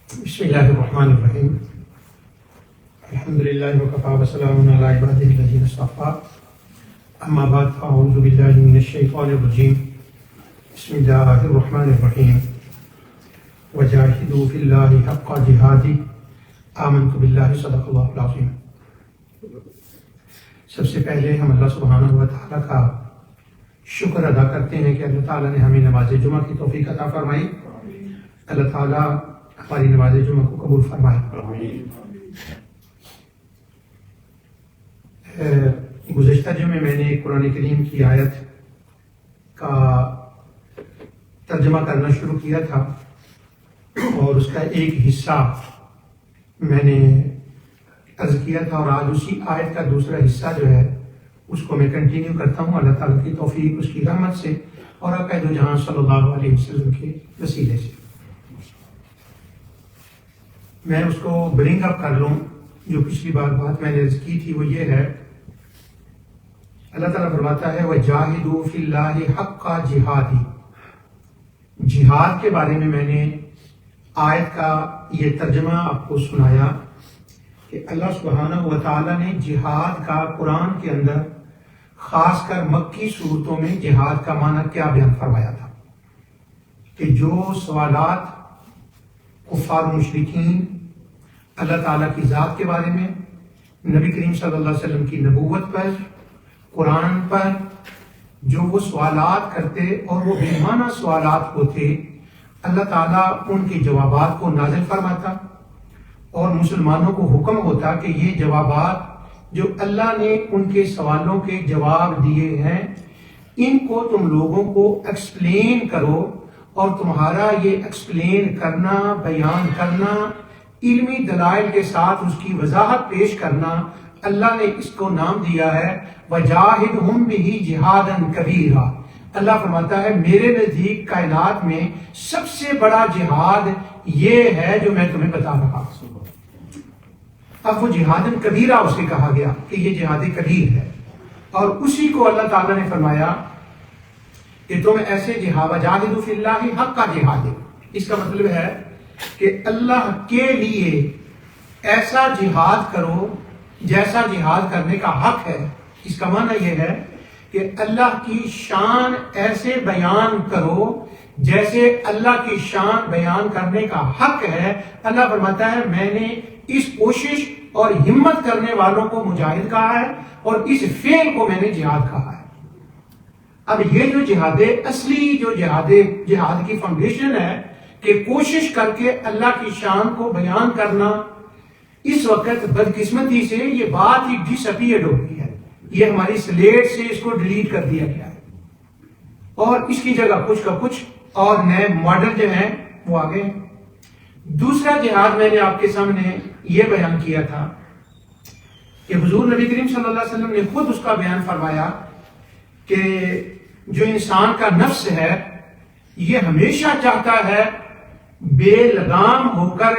بسم اللہ الرحمن الرحیم الحمدللہ وکفی وسلام علی عبادہ الذین اصطفی اما بعد فاعوذ باللہ من الشیطان الرجیم بسم اللہ الرحمن الرحیم وجاہدوا فی اللہ حق جہادہ آمنت باللہ صدق اللہ العظیم۔ سب سے پہلے ہم اللہ سبحانہ و تعالیٰ کا شکر ادا کرتے ہیں کہ اللہ تعالیٰ نے ہمیں نماز جمعہ کی توفیق عطا فرمائی۔ اللہ تعالیٰ ہماری نماز جمعہ کو قبول فرمائے۔ گزشتہ جمعے میں نے قرآن کریم کی آیت کا ترجمہ کرنا شروع کیا تھا اور اس کا ایک حصہ میں نے عرض کیا تھا، اور آج اسی آیت کا دوسرا حصہ جو ہے اس کو میں کنٹینیو کرتا ہوں اللہ تعالیٰ کی توفیق، اس کی رحمت سے اور آقا دو جہاں صلی اللہ علیہ وسلم کے وسیلے سے۔ میں اس کو برنگ اپ کر لوں، جو پچھلی بار بات میں نے عرض کی تھی وہ یہ ہے، اللہ تعالیٰ فرماتا ہے وَجَاهِدُوا فِي اللَّهِ حَقَّ جِهَادِ۔ جہاد کے بارے میں نے آیت کا یہ ترجمہ آپ کو سنایا کہ اللہ سبحانہ و تعالیٰ نے جہاد کا قرآن کے اندر خاص کر مکی صورتوں میں جہاد کا معنی کیا بیان فرمایا تھا، کہ جو سوالات کفار و مشرکین اللہ تعالیٰ کی ذات کے بارے میں، نبی کریم صلی اللہ علیہ وسلم کی نبوت پر، قرآن پر جو وہ سوالات کرتے اور وہ بے معنی سوالات ہوتے، اللہ تعالیٰ ان کے جوابات کو نازل فرماتا اور مسلمانوں کو حکم ہوتا کہ یہ جوابات جو اللہ نے ان کے سوالوں کے جواب دیے ہیں ان کو تم لوگوں کو ایکسپلین کرو، اور تمہارا یہ ایکسپلین کرنا، بیان کرنا، علمی دلائل کے ساتھ اس کی وضاحت پیش کرنا، اللہ نے اس کو نام دیا ہے وَجَاهِدْهُمْ بِهِ جِهَادًا كَبِيرًا۔ اللہ فرماتا ہے میرے نزدیک کائنات میں سب سے بڑا جہاد یہ ہے جو میں تمہیں بتا رہا ہوں۔ اب وہ جہاد کبیرہ اسے کہا گیا کہ یہ جہاد کبیر ہے، اور اسی کو اللہ تعالیٰ نے فرمایا کہ تم ایسے جہاد وَجَاهِدُوا فِي اللَّهِ حَقَّ جِهَادِهِ۔ اس کا مطلب ہے کہ اللہ کے لیے ایسا جہاد کرو جیسا جہاد کرنے کا حق ہے۔ اس کا معنی یہ ہے کہ اللہ کی شان ایسے بیان کرو جیسے اللہ کی شان بیان کرنے کا حق ہے۔ اللہ فرماتا ہے میں نے اس کوشش اور ہمت کرنے والوں کو مجاہد کہا ہے، اور اس فعل کو میں نے جہاد کہا ہے۔ اب یہ جو جہاد اصلی، جو جہاد کی فاؤنڈیشن ہے کہ کوشش کر کے اللہ کی شان کو بیان کرنا، اس وقت بدقسمتی سے یہ بات ہی ڈس اپیئرڈ ہو گئی ہے، یہ ہماری سلیٹ سے اس کو ڈیلیٹ کر دیا گیا ہے، اور اس کی جگہ کچھ کا کچھ اور نئے ماڈل جو ہیں وہ آ گئے۔ دوسرا جہاد میں نے آپ کے سامنے یہ بیان کیا تھا کہ حضور نبی کریم صلی اللہ علیہ وسلم نے خود اس کا بیان فرمایا کہ جو انسان کا نفس ہے یہ ہمیشہ چاہتا ہے بے لگام ہو کر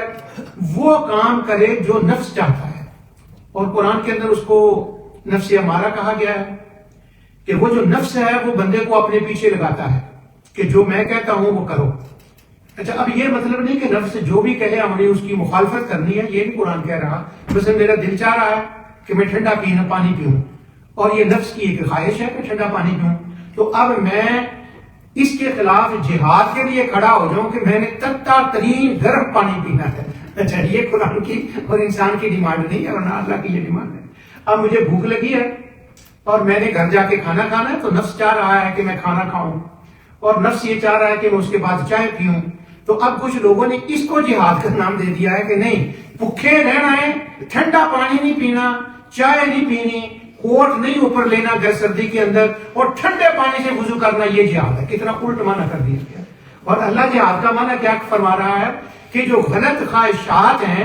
وہ کام کرے جو نفس چاہتا ہے، اور قرآن کے اندر اس کو نفس امارہ کہا گیا ہے کہ وہ جو نفس ہے وہ بندے کو اپنے پیچھے لگاتا ہے کہ جو میں کہتا ہوں وہ کرو۔ اچھا، اب یہ مطلب نہیں کہ نفس جو بھی کہے ہم نے اس کی مخالفت کرنی ہے، یہ بھی قرآن کہہ رہا، بس میرا دل چاہ رہا ہے کہ میں ٹھنڈا پانی پیوں، اور یہ نفس کی ایک خواہش ہے کہ ٹھنڈا پانی پیوں، تو اب میں اس کے خلاف جہاد کے لیے کھڑا ہو جاؤں کہ میں نے تتا ترین گرم پانی پینا ہے۔ اچھا، یہ قرآن کی اور انسان کی ڈیمانڈ نہیں ہے، ورنہ اللہ کی یہ ڈیمانڈ ہے۔ اب مجھے بھوک لگی ہے اور میں نے گھر جا کے کھانا کھانا ہے، تو نفس چاہ رہا ہے کہ میں کھانا کھاؤں، اور نفس یہ چاہ رہا ہے کہ میں اس کے بعد چائے پیوں۔ تو اب کچھ لوگوں نے اس کو جہاد کا نام دے دیا ہے کہ نہیں، بھوکے رہنا ہے، ٹھنڈا پانی نہیں پینا، چائے نہیں پینی، کوٹ نہیں اوپر لینا گھر سردی کے اندر، اور ٹھنڈے پانی سے وضو کرنا، یہ جہاد ہے۔ کتنا الٹ معنی کر دیا گیا۔ اور اللہ جہاد کا معنی کیا فرما رہا ہے کہ جو غلط خواہشات ہیں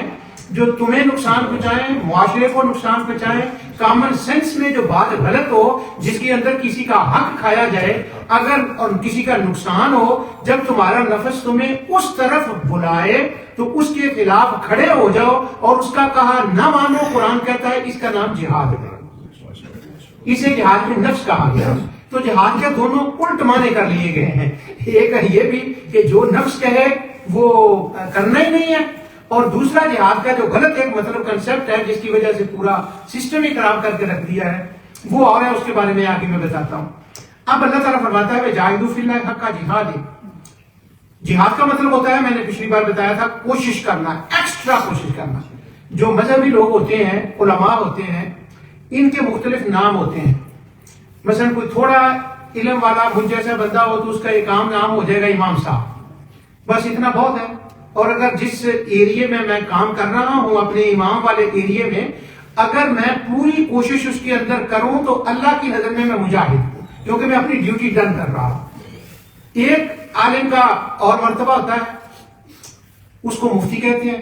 جو تمہیں نقصان پہنچائیں، معاشرے کو نقصان پہنچائیں، کامن سینس میں جو بات غلط ہو، جس کے اندر کسی کا حق کھایا جائے، اگر اور کسی کا نقصان ہو، جب تمہارا نفس تمہیں اس طرف بلائے تو اس کے خلاف کھڑے ہو جاؤ اور اس کا کہا نہ مانو۔ قرآن کہتا ہے اس کا نام جہاد ہے، اسے جہاد میں نفس کہا گیا۔ تو جہاد کے دونوں الٹ معنی کر لیے گئے ہیں۔ ایک یہ بھی کہ جو نفس کہے وہ کرنا ہی نہیں ہے، اور دوسرا جہاد کا جو غلط ایک مطلب کنسپٹ ہے جس کی وجہ سے پورا سسٹم ہی خراب کر کے رکھ دیا ہے وہ اور ہے، اس کے بارے میں آگے میں بتاتا ہوں۔ اب اللہ تعالیٰ فرماتا ہے جاہدوا فی اللہ حق جہاد ہے۔ جہاد کا مطلب ہوتا ہے، میں نے پچھلی بار بتایا تھا، کوشش کرنا، ایکسٹرا کوشش کرنا۔ جو مذہبی لوگ ہوتے ہیں، علماء ہوتے ہیں، ان کے مختلف نام ہوتے ہیں۔ مثلا کوئی تھوڑا علم والا مجھ جیسا بندہ ہو تو اس کا ایک عام نام ہو جائے گا امام صاحب، بس اتنا بہت ہے۔ اور اگر جس ایریے میں کام کر رہا ہوں اپنے امام والے ایریے میں، اگر میں پوری کوشش اس کے اندر کروں تو اللہ کی نظر میں مجاہد ہوں، کیونکہ میں اپنی ڈیوٹی ڈن کر رہا ہوں۔ ایک عالم کا اور مرتبہ ہوتا ہے، اس کو مفتی کہتے ہیں،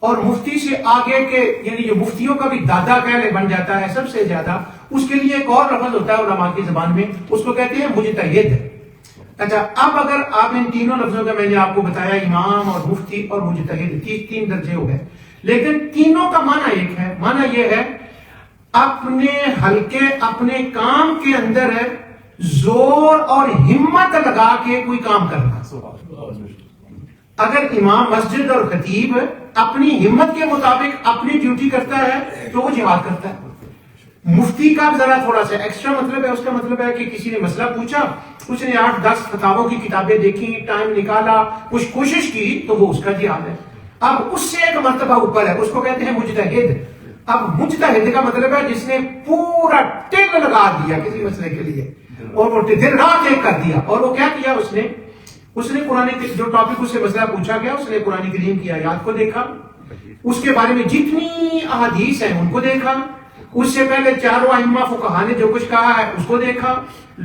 اور مفتی سے آگے کے یعنی جو مفتیوں کا بھی دادا کہنے بن جاتا ہے سب سے زیادہ، اس کے لیے ایک اور لفظ ہوتا ہے علماء کی زبان میں، اس کو کہتے ہیں مجتہد۔ اچھا، اب اگر آپ ان تینوں لفظوں کا میں نے آپ کو بتایا، امام اور مفتی اور مجتہد، تین درجے ہو گئے، لیکن تینوں کا معنی ایک ہے۔ معنی یہ ہے اپنے حلقے اپنے کام کے اندر ہے زور اور ہمت لگا کے کوئی کام کرنا۔ اگر امام مسجد اور خطیب اپنی ہمت کے مطابق اپنی ڈیوٹی کرتا ہے تو وہ جہاد کرتا ہے۔ مفتی کا ذرا تھوڑا سا ایکسٹرا مطلب ہے، اس کا مطلب ہے کہ کسی نے مسئلہ پوچھا، اس نے 8-10 فتاووں کی کتابیں دیکھی، ٹائم نکالا، کچھ کوشش کی، تو وہ اس کا جہاد ہے۔ اب اس سے ایک مرتبہ اوپر ہے، اس کو کہتے ہیں مجتہد۔ اب مجتہد کا مطلب ہے جس نے پورا دل لگا دیا کسی مسئلے کے لیے، اور وہ دن رات ایک کر دیا۔ اور وہ کیا کیا اس نے قرآن جو ٹاپک اس سے مسئلہ پوچھا گیا، اس نے قرآن کریم کی آیات کو دیکھا، اس کے بارے میں جتنی احادیث ہیں ان کو دیکھا، اس سے پہلے چاروں ائمہ فقہا نے جو کچھ کہا ہے اس کو دیکھا،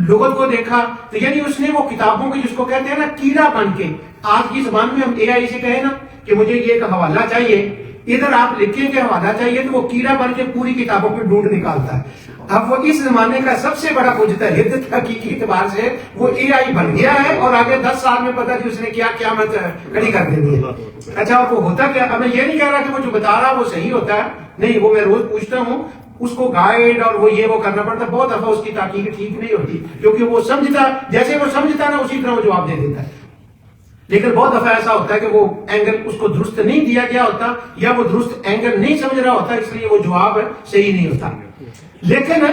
لغت کو دیکھا۔ تو یعنی اس نے وہ کتابوں کی جس کو کہتے ہیں نا کیڑا بن کے، آج کی زبان میں ہم اے آئی سے کہیں نا کہ مجھے یہ ایک حوالہ چاہیے، ادھر آپ لکھیں کہ حوالہ چاہیے، تو وہ کیڑا بن کے پوری کتابوں پہ ڈھونڈ نکالتا ہے۔ اب وہ اس زمانے کا سب سے بڑا مجتہد حقیقی اعتبار سے وہ اے آئی بن گیا ہے، اور آگے 10 سال میں پتہ کہ اس نے کیا قیامت کھڑی کر دینی ہے۔ اچھا، اور وہ ہوتا کیا؟ اب میں یہ نہیں کہہ رہا کہ وہ جو بتا رہا وہ صحیح ہوتا ہے، نہیں، وہ میں روز پوچھتا ہوں، اس کو گائیڈ اور وہ یہ وہ کرنا پڑتا ہے، بہت دفعہ اس کی تحقیق ٹھیک نہیں ہوتی، کیونکہ وہ سمجھتا جیسے وہ سمجھتا نا اسی طرح وہ جواب دے دیتا ہے۔ لیکن بہت دفعہ ایسا ہوتا ہے کہ وہ اینگل اس کو درست نہیں دیا گیا ہوتا، یا وہ درست اینگل نہیں سمجھ رہا ہوتا، اس لیے وہ جواب صحیح نہیں ہوتا۔ لیکن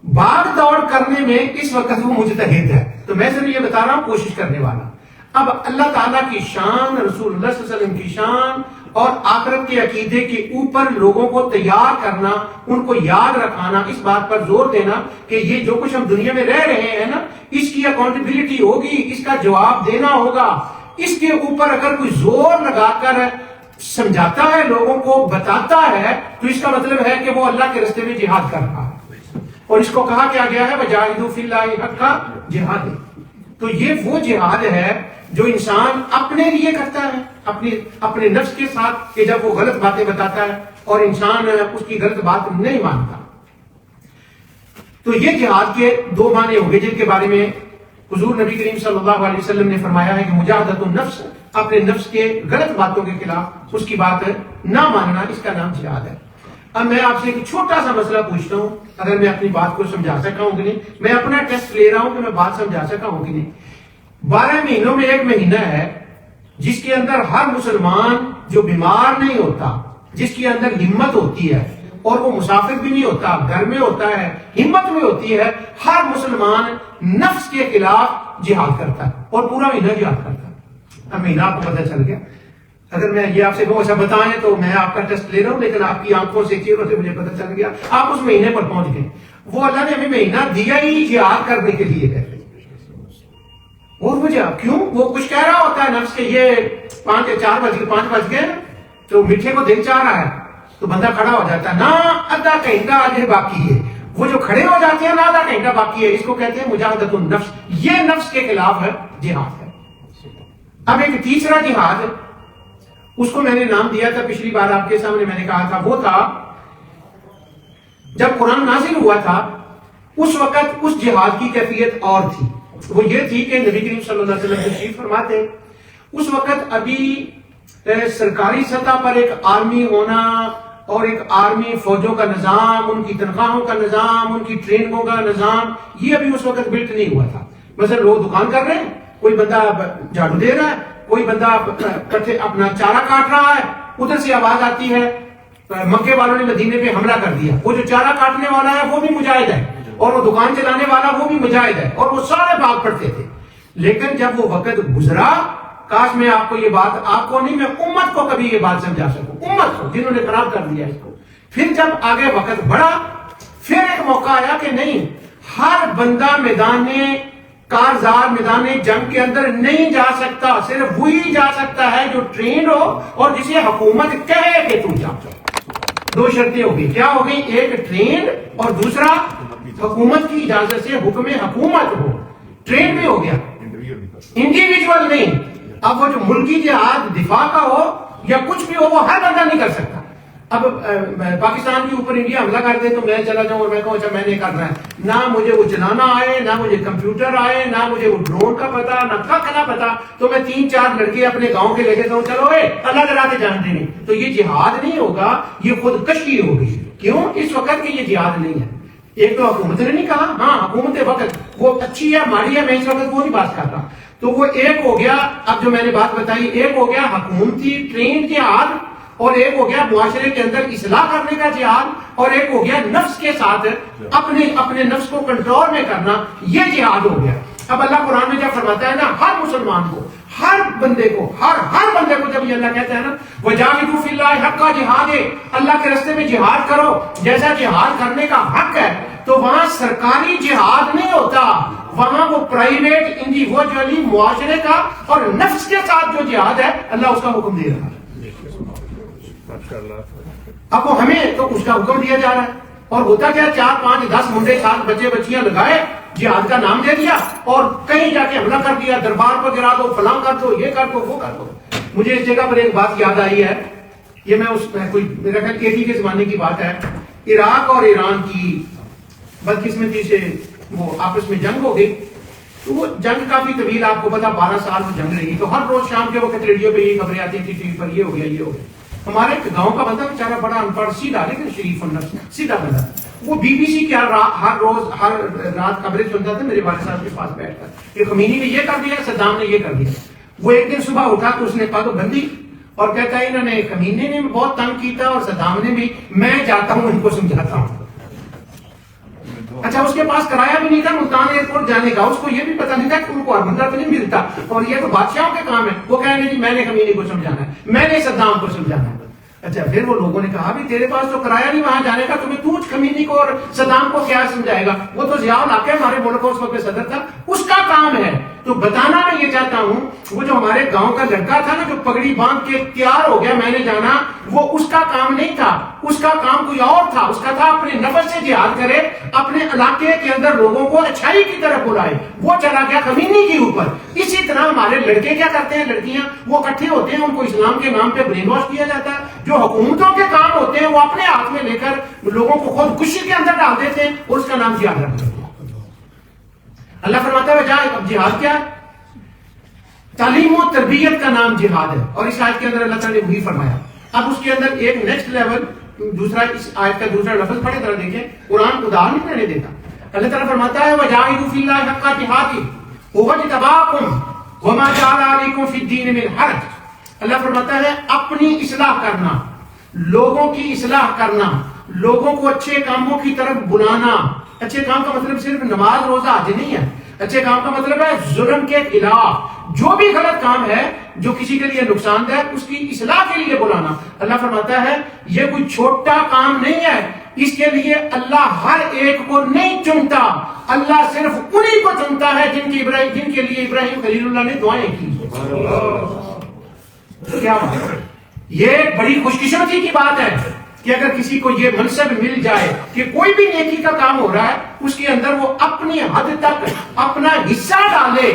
بھاگ دوڑ کرنے میں اس وقت وہ مجتہد ہے، تو میں صرف یہ بتا رہا ہوں کوشش کرنے والا۔ اب اللہ تعالیٰ کی شان، رسول اللہ صلی اللہ علیہ وسلم کی شان اور آخرت کے عقیدے کے اوپر لوگوں کو تیار کرنا، ان کو یاد رکھانا، اس بات پر زور دینا کہ یہ جو کچھ ہم دنیا میں رہ رہے ہیں نا، اس کی اکاؤنٹیبلٹی ہوگی، اس کا جواب دینا ہوگا۔ اس کے اوپر اگر کوئی زور لگا کر سمجھاتا ہے، لوگوں کو بتاتا ہے، تو اس کا مطلب ہے کہ وہ اللہ کے راستے میں جہاد کر رہا ہے۔ اور اس کو کہا کیا گیا ہے وجاہدوا فی اللہ حق جہاد۔ تو یہ وہ جہاد ہے جو انسان اپنے لیے کرتا ہے، اپنے نفس کے ساتھ، کہ جب وہ غلط باتیں بتاتا ہے اور انسان اس کی غلط بات نہیں مانتا۔ تو یہ جہاد کے دو معنی ہو گئے، جن کے بارے میں حضور نبی کریم صلی اللہ علیہ وسلم نے فرمایا ہے کہ مجاہدۃ النفس، اپنے نفس کے غلط باتوں کے خلاف اس کی بات نہ ماننا، اس کا نام جہاد ہے۔ اب میں آپ سے ایک چھوٹا سا مسئلہ پوچھتا ہوں، اگر میں اپنی بات کو سمجھا سکا ہوں کہ نہیں، میں اپنا ٹیسٹ لے رہا ہوں کہ میں بات سمجھا سکا ہوں کہ نہیں۔ 12 مہینوں میں ایک مہینہ ہے جس کے اندر ہر مسلمان جو بیمار نہیں ہوتا، جس کے اندر ہمت ہوتی ہے، اور وہ مسافر بھی نہیں ہوتا، گھر میں ہوتا ہے، ہمت میں ہوتی ہے، ہر مسلمان نفس کے خلاف جہاد کرتا ہے اور پورا مہینہ جہاد کرتا ہے۔ اب مہینہ آپ کو پتہ چل گیا۔ اگر میں یہ آپ سے بہت ایسا بتائیں تو میں آپ کا ٹیسٹ لے رہا ہوں، لیکن آپ کی آنکھوں سے چہروں سے مجھے پتہ چل گیا آپ اس مہینے پر پہنچ گئے۔ وہ اللہ نے ہمیں مہینہ دیا ہی جہاد کرنے کے لیے ہے۔ اور وجہ کیوں؟ وہ کچھ کہہ رہا ہوتا ہے نفس کے، یہ 5 بج گئے تو میٹھے کو دل چاہ رہا ہے، تو بندہ کھڑا ہو جاتا ہے، نا آدھا گھنٹہ آج باقی ہے۔ وہ جو کھڑے ہو جاتے ہیں نا آدھا گھنٹہ باقی ہے، اس کو کہتے ہیں مجاہدۃ النفس۔ یہ نفس کے خلاف ہے جہاد ہے۔ اب ایک تیسرا جہاد، اس کو میں نے نام دیا تھا پچھلی بار آپ کے سامنے، میں نے کہا تھا وہ تھا جب قرآن نازل ہوا تھا، اس وقت اس جہاد کی کیفیت اور تھی۔ وہ یہ تھی کہ نبی کریم صلی اللہ علیہ وسلم تشریف فرماتے، اس وقت ابھی سرکاری سطح پر ایک آرمی ہونا اور ایک آرمی فوجوں کا نظام، ان کی تنخواہوں کا نظام، ان کی ٹریننگوں کا نظام، یہ ابھی اس وقت بلٹ نہیں ہوا تھا۔ مثلا لوگ دکان کر رہے ہیں، کوئی بندہ جھاڑو دے رہا ہے، کوئی بندہ اپنا چارہ کاٹ رہا ہے، ادھر سے آواز آتی ہے مکے والوں نے مدینے پہ حملہ کر دیا، وہ جو چارہ کاٹنے والا ہے وہ بھی مجاہد ہے، اور وہ دکان چلانے والا وہ بھی مجاہد ہے، اور وہ سارے بھاگ پڑتے تھے. لیکن جب وہ وقت گزرا، کاش میں آپ کو یہ بات، آپ کو نہیں، میں امت کو کبھی یہ بات سمجھا سکوں، امت کو جنہوں نے خراب کر دیا اس کو. پھر جب آگے وقت بڑھا، پھر ایک موقع آیا کہ نہیں، ہر بندہ میدان کارزار میدان جنگ کے اندر نہیں جا سکتا، صرف وہی جا سکتا ہے جو ٹرینڈ ہو اور جسے حکومت کہے کہ تو جا. دو شرطیں ہو گئی، کیا ہو گئی؟ ایک ٹرینڈ اور دوسرا حکومت کی اجازت سے حکم حکومت ہو. ٹرینڈ بھی ہو گیا، انڈیویجول نہیں. اب وہ جو ملکی جہاد دفاع کا ہو یا کچھ بھی ہو، وہ ہر بندہ نہیں کر سکتا. اب پاکستان کے اوپر انڈیا حملہ کر دے تو میں چلا جاؤں اور میں کہوں اچھا میں نے کرنا ہے، نہ مجھے وہ چلانا آئے، نہ مجھے کمپیوٹر آئے، نہ مجھے وہ ڈرون کا پتا، نہ کک نہ پتا، تو میں 3-4 لڑکے اپنے گاؤں کے لے کے کہوں چلو اللہ جلاتے جانتے نہیں، تو یہ جہاد نہیں ہوگا، یہ خود کشی ہوگی. کیوں؟ اس وقت کہ یہ جہاد نہیں ہے. ایک تو حکومت نے نہیں کہا، ہاں حکومت وقت وہ اچھی ہے ماڑی ہے، میں اس وقت وہ نہیں بات کر رہا. تو وہ ایک ہو گیا. اب جو میں نے بات بتائی، ایک ہو گیا حکومتی ٹرینڈ جہاد، اور ایک ہو گیا معاشرے کے اندر اصلاح کرنے کا جہاد، اور ایک ہو گیا نفس کے ساتھ اپنے نفس کو کنٹرول میں کرنا، یہ جہاد ہو گیا. اب اللہ قرآن میں جب فرماتا ہے نا، ہر مسلمان کو، ہر بندے کو، ہر بندے کو جب یہ اللہ کہتا ہے نا وَجَاهِدُوا فِي اللَّهِ حَقَّ جِهَادِهِ، اللہ کے راستے میں جہاد کرو جیسا جہاد کرنے کا حق ہے، تو وہاں سرکاری جہاد نہیں ہوتا، وہاں وہ پرائیویٹ انڈیویجولی معاشرے کا اور نفس کے ساتھ جو جہاد ہے، اللہ اس کا حکم دے رہا ہے. اب وہ ہمیں تو اس کا حکم دیا جا رہا ہے، اور ہوتا کیا 4-5-10 منڈے 7 بچے بچیاں لگائے، جہاد کا نام دے دیا اور کہیں جا کے حملہ کر دیا، دربار پر گرا دو، فلاں کر دو، یہ کر دو، وہ کر دو. مجھے اس جگہ پر ایک بات یاد آئی ہے، یہ میں اس کوئی میرا خیال 80 کے زمانے کی بات ہے. عراق اور ایران کی بدقسمتی سے وہ آپس میں جنگ ہو گئی. تو وہ جنگ کافی طویل، آپ کو پتا 12 سال وہ جنگ رہی. تو ہر روز شام کے وقت ریڈیو پہ یہ خبریں آتی تھی، ٹی وی پر یہ ہو گیا یہ ہو گیا. ہمارے گاؤں کا بندہ بیچارہ بڑا ان پڑھ، سیدھا لیکن شریف النفس سیدھا بندہ، وہ بی بی سی کی ہر روز ہر رات خبریں سنتا تھا میرے والد صاحب کے پاس بیٹھ کر کہ خمینی نے یہ کر دیا، صدام نے یہ کر دیا. وہ ایک دن صبح اٹھا تو اس نے پگ بندی اور کہتا ہے انہوں نے خمینی نے بہت تنگ کیتا اور صدام نے بھی، میں جاتا ہوں ان کو سمجھاتا ہوں. اچھا اس کے پاس کرایہ بھی نہیں تھا ملتان ایئرپورٹ جانے کا، اس کو یہ بھی پتا نہیں تھا کہ ان کو ہرمندہ تو نہیں ملتا، اور یہ تو بادشاہوں کے کام ہے. وہ کہہ رہے جی میں نے خمینی کو سمجھانا ہے، میں نے صدام کو سمجھانا ہے. اچھا پھر وہ لوگوں نے کہا بھی تیرے پاس تو کرایہ نہیں وہاں جانے کا، تمہیں تو خمینی کو اور صدام کو کیا سمجھائے گا؟ وہ تو ضیاء الحق ہمارے ملک کا اس وقت صدر تھا، اس کا کام ہے. تو بتانا میں یہ چاہتا ہوں، وہ جو ہمارے گاؤں کا لڑکا تھا نا جو پگڑی باندھ کے تیار ہو گیا میں نے جانا، وہ اس کا کام نہیں تھا، اس کا کام کوئی اور تھا. اس کا تھا اپنے نفس سے جہاد کرے، اپنے علاقے کے اندر لوگوں کو اچھائی کی طرف بلائے. وہ چلا گیا خمینی کے اوپر. اسی طرح ہمارے لڑکے کیا کرتے ہیں، لڑکیاں وہ اکٹھے ہوتے ہیں، ان کو اسلام کے نام پہ برین واش کیا جاتا ہے. جو حکومتوں کے کام ہوتے ہیں وہ اپنے ہاتھ میں لے کر لوگوں کو خود کشی کے اندر ڈال دیتے ہیں اور اس کا نام جہاد رکھتے ہیں. اللہ فرماتا ہے جہاد. اب جہاد کیا ہے؟ تعلیم و تربیت کا نام جہاد ہے، اور اس آیت کے اندر اللہ تعالیٰ نے وہی فرمایا. اب اس کے اندر ایک نیکسٹ لیول، دوسرا اس آیت کا دوسرا لفظ پڑھے ذرا دیکھیں، قرآن ادھار نہیں رہنے دیتا. اللہ تعالیٰ فرماتا ہے وَجَاهِدُوا فِي اللَّهِ حَقَّ جِهَادِهِ هُوَ اجْتَبَاكُمْ وَمَا جَعَلَ عَلَيْكُمْ فِي الدِّينِ مِنْ حَرَجٍ. اللہ فرماتا ہے اپنی اصلاح کرنا، لوگوں کی اصلاح کرنا، لوگوں کو اچھے کاموں کی طرف بلانا. اچھے کام کا مطلب صرف نماز روزہ حج نہیں ہے، اچھے کام کا مطلب ہے ظلم کے خلاف جو بھی غلط کام ہے جو کسی کے لیے نقصان دہ اس کی اصلاح کے لیے بلانا. اللہ فرماتا ہے یہ کوئی چھوٹا کام نہیں ہے، اس کے لیے اللہ ہر ایک کو نہیں چنتا، اللہ صرف انہی کو چنتا ہے جن کے لیے ابراہیم خلیل اللہ نے دعائیں کی. کیا بات ہے؟ یہ ایک بڑی خوش قسمتی کی بات ہے کہ اگر کسی کو یہ منصب مل جائے کہ کوئی بھی نیکی کا کام ہو رہا ہے اس کے اندر وہ اپنی حد تک اپنا حصہ ڈالے.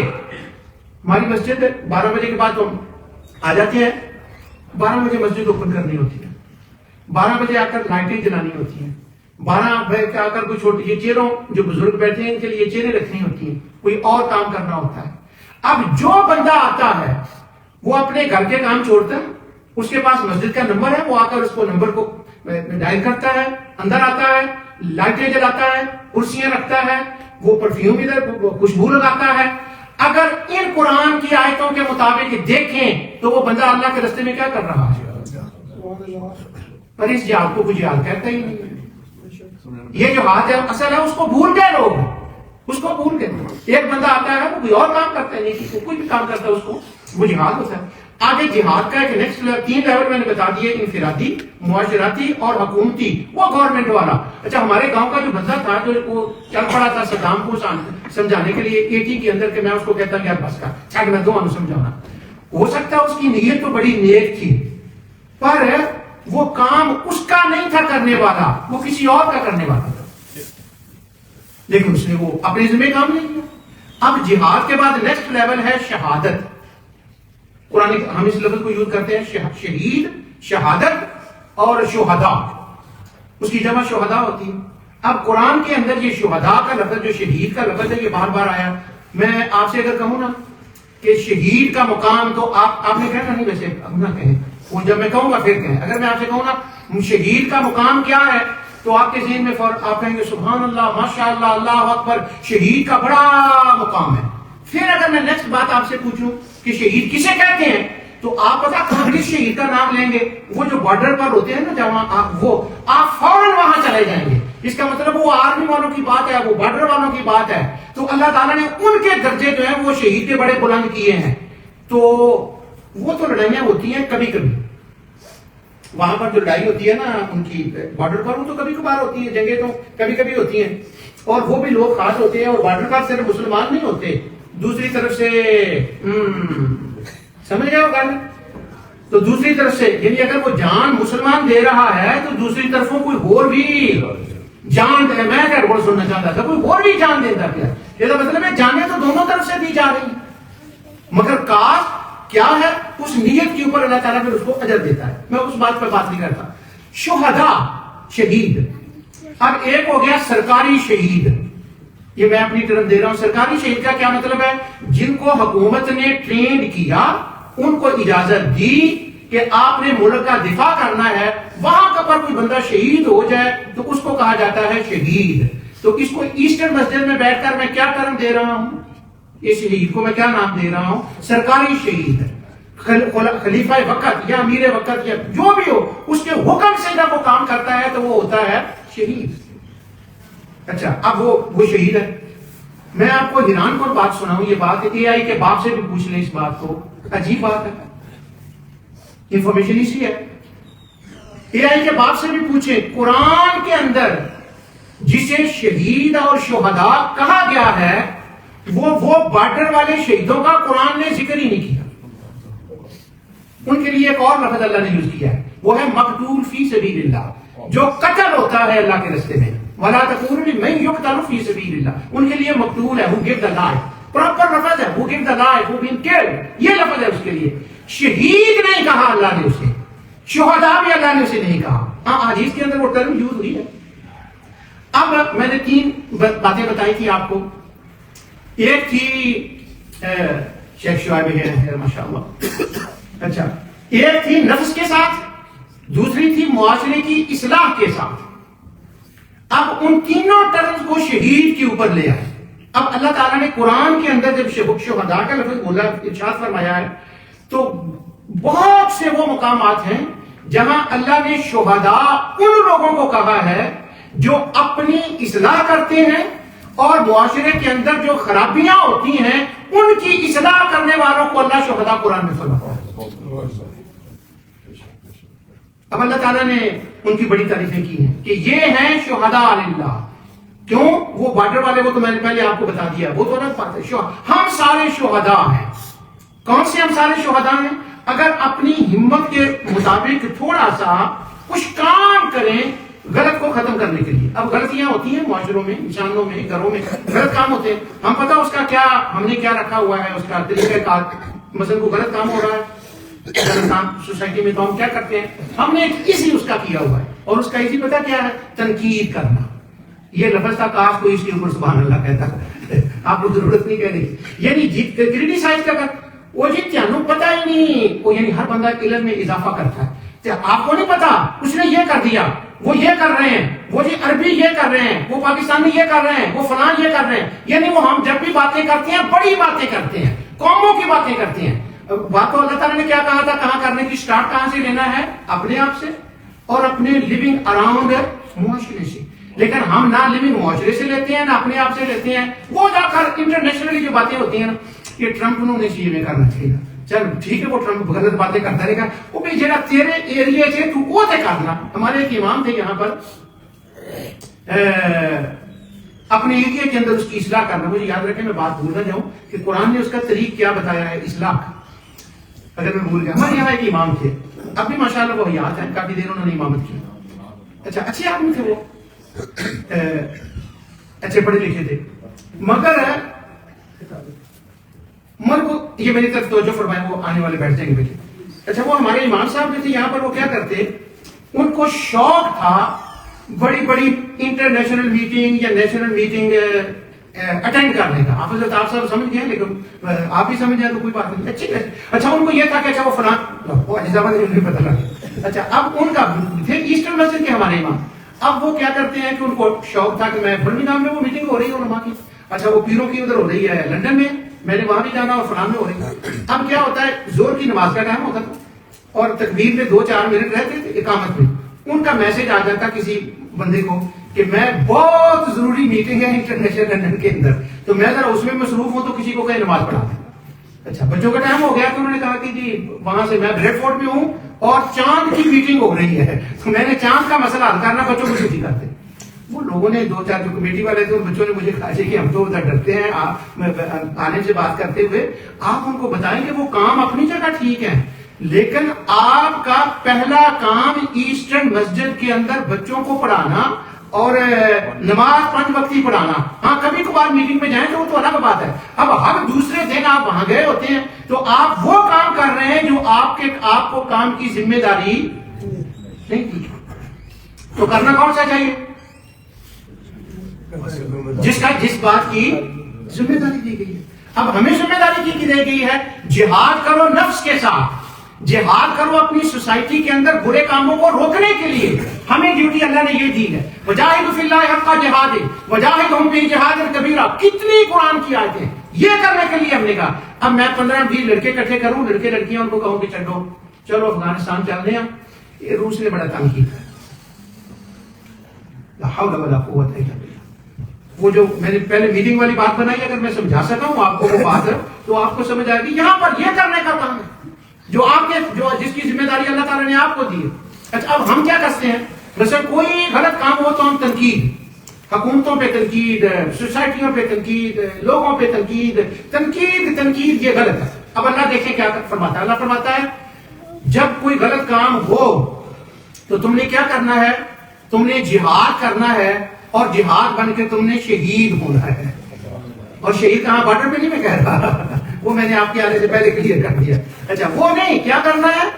ہماری مسجد 12 بجے کے بعد ہم آ جاتے ہیں، 12 بجے مسجد اوپن کرنی ہوتی ہے، 12 بجے آ کر لائٹیں جلانی ہوتی ہیں، 12 بجے آ کر کوئی چھوٹی یہ چیروں جو بزرگ بیٹھے ہیں ان کے لیے چیریں رکھنی ہوتی ہیں، کوئی اور کام کرنا ہوتا ہے. اب جو بندہ آتا ہے وہ اپنے گھر کے کام چھوڑتا ہے، اس کے پاس مسجد کا نمبر ہے، وہ آ کر اس کو نمبر کو ڈائل کرتا ہے، اندر آتا ہے، لائٹیں جلاتا ہے، کرسیاں رکھتا ہے، وہ پرفیوم ادھر خوشبو لگاتا ہے. اگر ان قرآن کی آیتوں کے مطابق دیکھیں تو وہ بندہ اللہ کے راستے میں کیا کر رہا ہے؟ پر اس جہاد کو کوئی جہاد کہتا ہی نہیں. یہ جو ہاتھ ہے اصل ہے اس کو بھول گئے لوگ, اس کو بھول گئے. ایک بندہ آتا ہے وہ کوئی اور کام کرتا ہے, نہیں کوئی بھی کام کرتا ہے اس کو وہ جہاد ہوتا ہے. آگے جہاد کا ایک نیکسٹ 3 لیول میں نے بتا دیے, انفرادی, معاشرتی اور حکومتی, وہ گورنمنٹ والا. اچھا ہمارے گاؤں کا جو بندہ تھا جو وہ چل پڑا تھا صدام کو سمجھانے کے لیے 80 کے اندر, کہ میں اس کو کہتا کہ بس کا چھاٹ میں دو سمجھانا, ہو سکتا ہے اس کی نیت تو بڑی نیک تھی پر وہ کام اس کا نہیں تھا کرنے والا, وہ کسی اور کا کرنے والا تھا, لیکن اس نے وہ اپنے ذمہ کام نہیں کیا. اب جہاد کے بعد نیکسٹ لیول ہے شہادت. قرآن ہم اس لفظ کو یوز کرتے ہیں شہید, شہادت اور شہداء, اس کی جمع شہداء ہوتی ہے. اب قرآن کے اندر یہ شہداء کا لفظ, جو شہید کا لفظ ہے, یہ بار بار آیا. میں آپ سے اگر کہوں نا کہ شہید کا مقام, تو آپ نے کہنا نہیں, ویسے اب نہ کہیں, وہ جب میں کہوں گا پھر کہیں. اگر میں آپ سے کہوں نا شہید کا مقام کیا ہے, تو آپ کے ذہن میں آپ کہیں گے سبحان اللہ, ماشاءاللہ, اللہ اکبر, شہید کا بڑا مقام ہے. پھر اگر میں نیکسٹ بات آپ سے پوچھوں کہ شہید کسے کہتے ہیں, تو آپ پتا کس شہید کا نام لیں گے؟ وہ جو بارڈر پر ہوتے ہیں نا, جہاں آپ فوراً وہاں چلے جائیں گے. اس کا مطلب وہ آرمی والوں کی بات ہے, وہ بارڈر والوں کی بات ہے. تو اللہ تعالیٰ نے ان کے درجے جو ہیں وہ شہید کے بڑے بلند کیے ہیں. تو وہ تو لڑائیاں ہوتی ہیں کبھی کبھی, وہاں پر جو لڑائی ہوتی ہے نا ان کی بارڈر پر, وہ تو کبھی کبھار ہوتی ہیں, جنگیں تو کبھی کبھی ہوتی ہیں, اور وہ بھی لوگ خاص ہوتے ہیں. اور بارڈر پر صرف مسلمان نہیں ہوتے, دوسری طرف سے سمجھ گئے ہو گل, تو دوسری طرف سے یعنی اگر وہ جان مسلمان دے رہا ہے تو دوسری طرفوں کوئی اور بھی جان دے. میں کیا بول سننا چاہتا تھا, کوئی اور بھی جان دیتا کیا, یہ مطلب ہے جانیں تو دونوں طرف سے دی جا رہی ہیں, مگر کاش کیا ہے اس نیت کے اوپر اللہ تعالیٰ پھر اس کو اجر دیتا ہے. میں اس بات پہ بات نہیں کرتا. شہداء, شہید. اب ایک ہو گیا سرکاری شہید, یہ میں اپنی طرف دے رہا ہوں. سرکاری شہید کا کیا مطلب ہے؟ جن کو حکومت نے ٹرینڈ کیا, ان کو اجازت دی کہ آپ نے ملک کا دفاع کرنا ہے, وہاں پر کوئی بندہ شہید ہو جائے تو اس کو کہا جاتا ہے شہید. تو اس کو ایسٹر مسجد میں بیٹھ کر میں کیا ٹرم دے رہا ہوں, اس شہید کو میں کیا نام دے رہا ہوں؟ سرکاری شہید. خلیفہ وقت یا امیر وقت یا جو بھی ہو, اس کے حکم سے جب وہ کام کرتا ہے تو وہ ہوتا ہے شہید. اچھا اب وہ شہید ہے. میں آپ کو حیران کن بات سناؤں, یہ بات اے آئی کے باپ سے بھی پوچھ لیں, اس بات کو, عجیب بات ہے, انفارمیشن اسی ہے. اے آئی کے باپ سے بھی پوچھیں, قرآن کے اندر جسے شہید اور شہداء کہا گیا ہے وہ بارڈر والے شہیدوں کا قرآن نے ذکر ہی نہیں کیا. ان کے لیے ایک اور لفظ اللہ نے یوز کیا ہے, وہ ہے مقتول فی سبیل اللہ, جو قتل ہوتا ہے اللہ کے راستے میں. وَلَا تَقُولُوا لِمَن يُقْتَلُ فِي سَبِيلِ اللَّهِ, ان کے لیے مقتول ہے, who give the life, proper لفظ ہے, who give the life, who been killed, یہ لفظ ہے اس کے لیے. شہید نہیں کہا اللہ نے اسے, شہداء بھی اللہ نے اسے نہیں کہا. ہاں حدیث کے اندر وہ ٹرم یوز ہوئی ہے. اب میں نے 3 باتیں بتائی تھی آپ کو. ایک تھی شیخ شعیب ہے ماشاءاللہ, اچھا ایک تھی نفس کے ساتھ, دوسری تھی معاشرے کی اصلاح کے ساتھ. اب ان تینوں ٹرمز کو شہید کے اوپر لے آئے. اب اللہ تعالیٰ نے قرآن کے اندر جب شہداء کا لفظ بولا, ارشاد فرمایا ہے, تو بہت سے وہ مقامات ہیں جہاں اللہ نے شہداء ان لوگوں کو کہا ہے جو اپنی اصلاح کرتے ہیں اور معاشرے کے اندر جو خرابیاں ہوتی ہیں ان کی اصلاح کرنے والوں کو اللہ شہداء قرآن میں فرماتا ہے. اب اللہ تعالیٰ نے ان کی بڑی تعریفیں کی ہیں کہ یہ ہیں شہداء اللہ. کیوں؟ وہ بارڈر والے, وہ تو میں نے پہلے آپ کو بتا دیا, وہ تو الگ بات ہے. ہم سارے شہداء ہیں. کون سے ہم سارے شہداء ہیں؟ اگر اپنی ہمت کے مطابق تھوڑا سا کچھ کام کریں غلط کو ختم کرنے کے لیے. اب غلطیاں ہوتی ہیں معاشروں میں, انسانوں میں, گھروں میں غلط کام ہوتے ہیں. ہم پتہ اس کا کیا, ہم نے کیا رکھا ہوا ہے, اس کا طریقہ کار. مثلا کوئی غلط کام ہو رہا ہے سوسائٹی میں, تو ہم کیا کرتے ہیں, ہم نے اسی اس کا کیا ہوا ہے, اور اس کا اسی پتہ کیا ہے, تنقید کرنا. یہ لفظ تھا, کاش کوئی اس کے اوپر سبحان اللہ کہتا, آپ کو ضرورت نہیں کہنے کی. یعنی کریٹیسائز کا کر, وہ جی تینوں پتہ ہی نہیں, وہ یعنی ہر بندہ علم میں اضافہ کرتا ہے. آپ کو نہیں پتا اس نے یہ کر دیا، وہ یہ کر رہے ہیں، وہ جی عربی یہ کر رہے ہیں، وہ پاکستانی یہ کر رہے ہیں، وہ فلان یہ کر رہے ہیں. یعنی وہ ہم جب بھی باتیں کرتے ہیں بڑی باتیں کرتے ہیں، قوموں کی باتیں کرتے ہیں. بات تو اللہ تعالیٰ نے کیا کہا تھا، کہاں کرنے کی اسٹارٹ کہاں سے لینا ہے؟ اپنے آپ سے اور اپنے لیونگ اراؤنڈ معاشرے سے. لیکن ہم نہ لیونگ معاشرے سے لیتے ہیں نہ اپنے آپ سے لیتے ہیں. وہ جا کر انٹرنیشنلی جو باتیں ہوتی ہیں نا، یہ ٹرمپ نے ہونے چاہیے، میں کرنا چاہیے. چل ٹھیک ہے، وہ ٹرمپ غلط باتیں کرتا رہے گا، وہ بھی جڑا تیرے ایریا سے تو وہ تے کرنا. ہمارے ایک امام تھے یہاں پر، اپنے ایریا کے اندر اس کی اصلاح کرنا. مجھے یاد رکھے میں بات بھول نہ جاؤں کہ قرآن نے اس کا طریق کیا بتایا ہے اصلاح کا، اگر میں بھول گیا. ہمارے یہاں ایک امام تھے، اب بھی ماشاءاللہ وہ یاد ہے، کافی دیر انہوں نے امامت کی. اچھا اچھے آدمی تھے وہ، اچھے پڑھے لکھے تھے، مگر کو یہ میری طرف توجہ فرمائے، وہ آنے والے بیٹھ جائیں گے بیٹھے. اچھا وہ ہمارے امام صاحب جو تھے یہاں پر، وہ کیا کرتے، ان کو شوق تھا بڑی بڑی انٹرنیشنل میٹنگ یا نیشنل میٹنگ اٹینڈ کرنے کا. آپ حضرت آپ صاحب سمجھ گئے، لیکن آپ بھی سمجھ جائیں تو کوئی بات نہیں. اچھی. اچھا ان کو یہ تھا کہ اچھا وہ فلاں وہ زبان نہیں پتہ لگا. اچھا اب ان کا تھے ایسٹرن مسجد کے ہمارے امام. اب وہ کیا کرتے ہیں کہ ان کو شوق تھا کہ میں برمنگھم میں وہ میٹنگ ہو رہی ہے علماء کی، اچھا وہ پیروں کی ادھر ہو رہی ہے لندن میں نے وہاں بھی جانا اور فلان میں ہو رہی ہے. اب کیا ہوتا ہے، زور کی نماز کا ٹائم ہوتا تھا اور تکبیر میں 2-4 منٹ رہتے تھے اقامت میں. ان کا میسج آ جاتا کسی بندے کو کہ میں بہت ضروری میٹنگ ہے انٹرنیشنل لندن کے اندر، تو میں ذرا اس میں مصروف ہوں، تو کسی کو کہیں نماز پڑھا دیں. اچھا بچوں کا ٹائم ہو گیا تو انہوں نے کہا کہ جی وہاں سے میں بریڈ فورٹ میں ہوں اور چاند کی میٹنگ ہو رہی ہے، تو میں نے چاند کا مسئلہ حل کرنا، بچوں کو چھٹی کرتے. وہ لوگوں نے 2-4 جو کمیٹی والے تھے، بچوں نے مجھے کہا کہ ہم تو ادھر ڈرتے ہیں آنے سے بات کرتے ہوئے، آپ ان کو بتائیں کہ وہ کام اپنی جگہ ٹھیک ہے، لیکن آپ کا پہلا کام ایسٹرن مسجد کے اندر بچوں کو پڑھانا اور نماز 5 وقتی پڑھانا. ہاں کبھی کبھار میٹنگ میں جائیں تو وہ تو الگ بات ہے. اب ہر دوسرے دن آپ وہاں گئے ہوتے ہیں تو آپ وہ کام کر رہے ہیں جو آپ کو کام کی ذمہ داری نہیں دی. تو کرنا کون سا چاہیے؟ جس بات کی ذمہ داری دی گئی ہے. اب ہمیں ذمہ داری کی دی گئی ہے، جہاد کرو نفس کے ساتھ، جہاد کرو اپنی سوسائٹی کے اندر برے کاموں کو روکنے کے لیے. ہمیں ڈیوٹی اللہ نے یہ دی ہے، وجاہدوا فی اللہ حق جہاد وجاہدہم بجہاد کبیرہ. کتنی قرآن کی آیتیں یہ کرنے کے لیے ہم نے کہا. اب میں 15-20 لڑکے اکٹھے کروں، لڑکے لڑکیاں ان کو کہوں کہ چلو افغانستان چلتے ہیں. یہ روس نے بڑا تنگ کیا، لا حول ولا قوت الا باللہ. وہ جو میں نے پہلے میٹنگ والی بات بنائی، اگر میں سمجھا سکا ہوں آپ کو وہ بات تو آپ کو سمجھ آئے گی. یہاں پر یہ کرنے کا کام ہے جو جس کی ذمہ داری اللہ تعالیٰ نے آپ کو دی ہے. اچھا اب ہم کیا کرتے ہیں، مثلا کوئی غلط کام ہو تو ہم تنقید، حکومتوں پہ تنقید، سوسائٹیوں پہ تنقید، لوگوں پہ تنقید یہ غلط ہے. اب اللہ دیکھیں کیا فرماتا ہے. اللہ فرماتا ہے جب کوئی غلط کام ہو تو تم نے کیا کرنا ہے، تم نے جہاد کرنا ہے، اور جہاد بن کے تم نے شہید ہونا ہے. اور شہید کہاں، بارڈر پہ نہیں میں کہہ رہا، وہ میں نے آپ کے آنے سے پہلے کلیئر کر دیا. اچھا وہ نہیں، کیا کرنا ہے،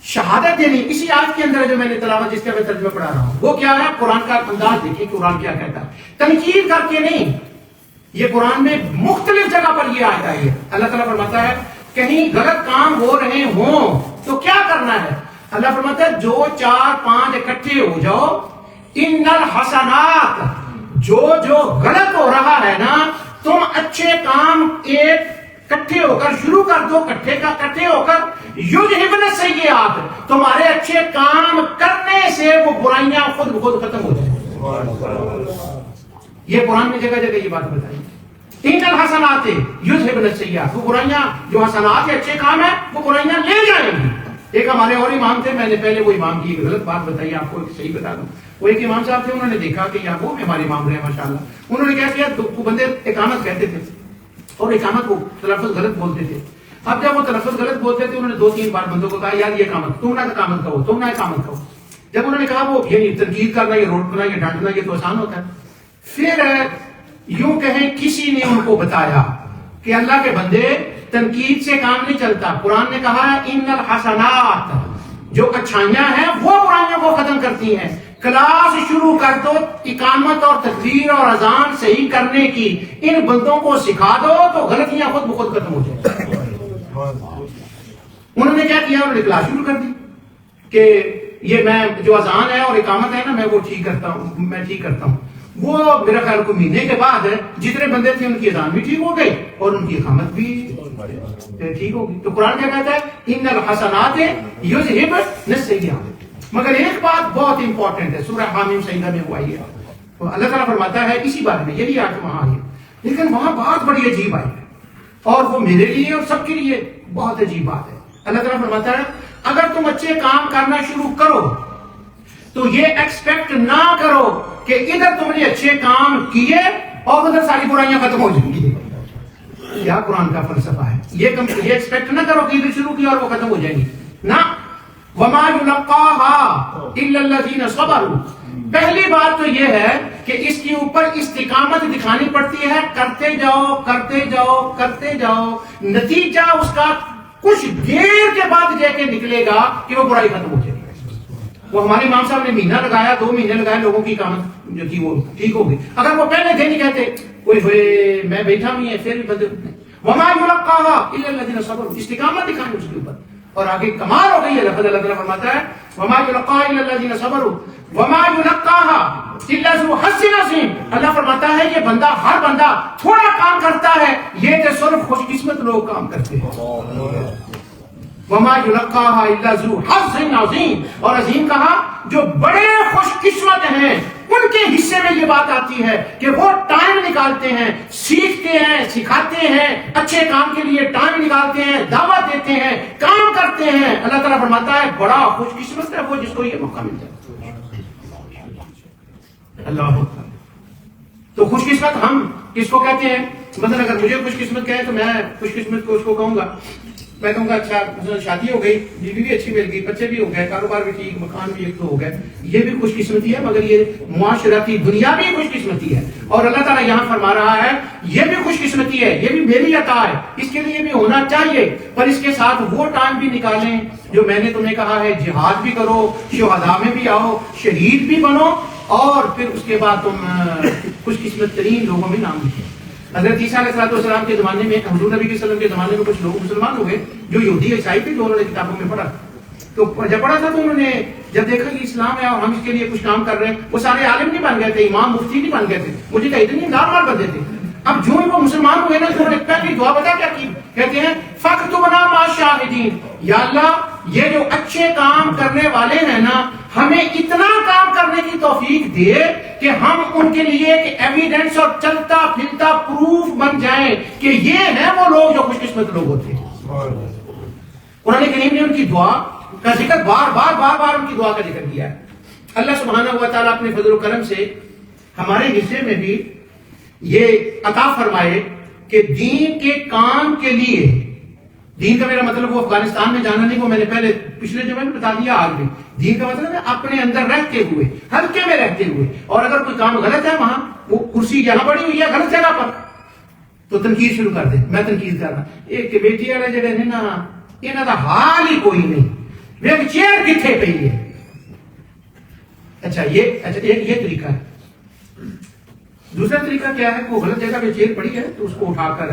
شہادت دینی. اسی آیت کے اندر جو میں نے تلاوت جس کا میں ترجمہ پڑھا رہا ہوں وہ کیا ہے، قرآن کا انداز دیکھیں قرآن کیا کہتا ہے. تنقید کر کے نہیں، یہ قرآن میں مختلف جگہ پر یہ آیت آئی ہے. اللہ تعالیٰ فرماتا ہے کہیں غلط کام ہو رہے ہوں تو کیا کرنا ہے. اللہ فرماتا ہے جو 4-5 اکٹھے ہو جاؤ، ان الحسنات، جو غلط ہو رہا ہے نا، تم اچھے کام ایک کٹھے ہو کر شروع کر دو، کٹھے ہو کر یذہبن السیئات، تمہارے اچھے کام کرنے سے وہ برائیاں خود بخود ختم ہو جائیں. یہ قرآن میں جگہ جگہ یہ بات بتائی. ان الحسنات یذہبن السیئات، وہ برائیاں جو حسنات اچھے کام ہیں وہ برائیاں لے جائیں گی. ایک ہمارے اور امام تھے، میں نے پہلے وہ امام کی غلط بات بتائی، آپ کو صحیح بتا دوں. وہ ایک امام صاحب تھے، انہوں نے دیکھا کہ یہاں وہ ہمارے امام رہے ماشاءاللہ. انہوں نے کیا کیا، دو بندے اقامت کہتے تھے اور اقامت کو تلفظ غلط بولتے تھے. اب جب وہ تلفظ غلط بولتے تھے، انہوں نے 2-3 بار بندوں کو کہا یار یہ اقامت، تم نہ اقامت کہو، تم نہ اقامت کہو. جب انہوں نے کہا وہ یعنی تنقید کرنا، یہ روکنا، یہ ڈانٹنا، یہ تو آسان ہوتا ہے. پھر یوں کہیں کسی نے ان کو بتایا کہ اللہ کے بندے تنقید سے کام نہیں چلتا. قرآن نے کہا ہے ان الحسنات، جو اچھائیاں ہیں وہ برائیوں کو ختم کرتی ہیں. کلاس شروع کر دو اقامت اور تکبیر اور اذان صحیح کرنے کی، ان بندوں کو سکھا دو تو غلطیاں خود بخود ختم ہو جائیں. انہوں نے کیا کیا، انہوں نے کلاس شروع کر دی. کہ یہ میں جو اذان ہے اور اقامت ہے نا میں وہ ٹھیک کرتا ہوں وہ میرا خیال کو مہینے کے بعد جتنے بندے تھے ان کی اذان بھی ٹھیک ہو گئی اور ان کی اقامت بھی ٹھیک ہو گئی. تو قرآن کیا کہتا ہے ان الحسنات یذہبن السیئات. مگر ایک بات بہت امپورٹنٹ ہے سورہ حامیم سجدہ میں وہ آئی ہے تو اللہ تعالیٰ فرماتا ہے اسی بارے میں یہ بھی آج وہاں آئی ہے لیکن وہاں بات بڑی عجیب آئی ہے اور وہ میرے لیے اور سب کے لیے بہت عجیب بات ہے. اللہ تعالیٰ فرماتا ہے اگر تم اچھے کام کرنا شروع کرو تو یہ ایکسپیکٹ نہ کرو کہ ادھر تم نے اچھے کام کیے اور ادھر ساری برائیاں ختم ہو جائیں گی. کیا قرآن کا فلسفہ ہے یہ ایکسپیکٹ نہ کرو کہ ادھر شروع کیا اور وہ ختم ہو جائیں گی. نہ وما يلقاها الا الذين صبروا. پہلی بات تو یہ ہے کہ اس کے اوپر استقامت دکھانی پڑتی ہے کرتے جاؤ نتیجہ اس کا کچھ دیر کے بعد جا کے نکلے گا کہ وہ برائی ختم ہو جائے گی. وہ ہمارے امام صاحب نے مہینہ لگایا 2 مہینے لگائے لوگوں کی اقامت جو تھی وہ ٹھیک ہو گئی. اگر وہ پہلے دن ہی کہتے کوئی ہوئے میں بیٹھا بھی ہے پھر بھی بدل وما يلقاها الا الذين صبروا. استقامت دکھانی اس کے اوپر اور آگے کمال ہو گئی ہے. اللہ تعالیٰ فرماتا ہے وما يلقاها الا الذين صبروا وما يلقاها الا ذو حظ عظیم. اللہ فرماتا ہے یہ بندہ ہر بندہ تھوڑا کام کرتا ہے یہ تو صرف خوش قسمت لوگ کام کرتے ہیں. وما يلقاها الا ذو حظ عظیم. اور عظیم کہا جو بڑے خوش قسمت ہیں ان کے حصے میں یہ بات آتی ہے کہ وہ ٹائم نکالتے ہیں سیکھتے ہیں سکھاتے ہیں اچھے کام کے لیے ٹائم نکالتے ہیں دعوت دیتے ہیں کام کرتے ہیں. اللہ تعالیٰ فرماتا ہے بڑا خوش قسمت ہے وہ جس کو یہ موقع ملتا ہے. اللہ تو خوش قسمت ہم کس کو کہتے ہیں؟ مثلا اگر مجھے خوش قسمت کہے تو میں خوش قسمت کو اس کو کہوں گا میں کہوں گا اچھا شادی ہو گئی بیوی بھی اچھی مل گئی بچے بھی ہو گئے کاروبار بھی ٹھیک مکان بھی ایک تو ہو گئے یہ بھی خوش قسمتی ہے مگر یہ معاشرتی دنیا بھی خوش قسمتی ہے. اور اللہ تعالیٰ یہاں فرما رہا ہے یہ بھی خوش قسمتی ہے یہ بھی میری عطا ہے اس کے لیے بھی ہونا چاہیے پر اس کے ساتھ وہ ٹائم بھی نکالیں جو میں نے تمہیں کہا ہے جہاد بھی کرو شہداء میں بھی آؤ شہید بھی بنو اور پھر اس کے بعد تم خوش قسمت ترین لوگوں میں نام لکھو. حضرت عیسیٰ علیہ السلام کے زمانے میں حضور نبی صلی اللہ علیہ وسلم کے زمانے میں کچھ لوگ مسلمان ہو گئے جو یہودی عیسائی تھے جو انہوں نے کتابوں میں پڑھا تو جب پڑھا تھا تو انہوں نے جب دیکھا کہ اسلام ہے اور ہم اس کے لیے کچھ کام کر رہے ہیں وہ سارے عالم نہیں بن گئے تھے امام مفتی نہیں بن گئے تھے مجھے کہتے نہیں نارمل بندے تھے. اب جو وہ مسلمان ہوئے نا تو انہوں نے پہلی دعا بتا کیا کی کہتے ہیں فاکتبنا مع الشاہدین. یا اللہ یہ جو اچھے کام کرنے والے ہیں نا ہمیں اتنا کام کرنے کی توفیق دے کہ ہم ان کے لیے ایک ایویڈنس اور چلتا پھرتا پروف بن جائیں کہ یہ ہیں وہ لوگ جو خوش قسمت لوگ ہوتے ہیں. قرآن کریم نے ان کی دعا کا ذکر بار بار ان کی دعا کا ذکر کیا ہے. اللہ سبحانہ و تعالیٰ اپنے فضل و کرم سے ہمارے حصے میں بھی یہ عطا فرمائے کہ دین کے کام کے لیے دین کا میرا مطلب وہ افغانستان میں جانا نہیں وہ میں نے پہلے پچھلے جمعے میں بتا دیا آج بھی دین کا مطلب ہے اپنے اندر رہتے ہوئے ہلکے میں رہتے ہوئے اور اگر کوئی کام غلط ہے وہاں وہ کرسی یہاں پڑی ہوئی ہے غلط جگہ پر تو تنقید شروع کر دے. میں تنقید کر رہا ایک کمیٹی والے جڑے نے نا انہاں دا حال ہی کوئی نہیں ویک چیئر کتنے پئی ہے. اچھا یہ طریقہ ہے. دوسرا طریقہ کیا ہے وہ غلط جگہ پہ چیئر پڑی ہے تو اس کو اٹھا کر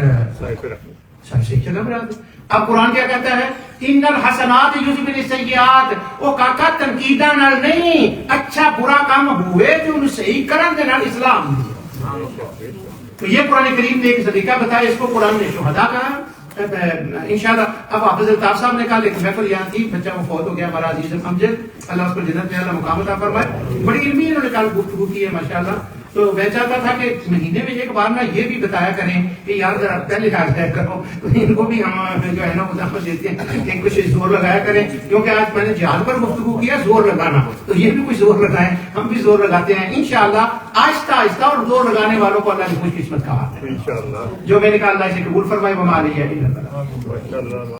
صحیح جگہ پر رکھ دو. اب قرآن کیا کہتا ہے ان الحسنات یذہبن السیئات. او کاکا تنقیداں نال نہیں اچھا برا کام ہوئے تو انہوں صحیح کرن دے نال اسلام دی. تو یہ قرآن کریم نے ایک طریقہ بتایا اس کو قرآن نے شہداء کہا. انشاءاللہ اب حافظ الطاف صاحب نے کہا لیکن محفل یہاں تھی بچہ وہ فوت ہو گیا ہمارا عزیز امجد اللہ اس کو جنت میں اللہ مقام عطا فرمائے. بڑی علمی انہوں نے کل گفتگو کی ہے ماشاءاللہ. تو میں چاہتا تھا کہ مہینے میں ایک بار نا یہ بھی بتایا کریں کہ یار ذرا پہلے آ جایا کرو تو ان کو بھی ہم جو ہے نا مداخلت دیتے ہیں کہ کچھ زور لگایا کریں کیونکہ آج میں نے جہاد پر گفتگو کیا زور لگانا تو یہ بھی کچھ زور لگائیں ہم بھی زور لگاتے ہیں انشاءاللہ آہستہ آہستہ اور زور لگانے والوں کو اللہ نے خوش قسمت کہا ہے جو میں نے کہا اللہ سے قبول فرمائے وما علیہ الا البلاغ.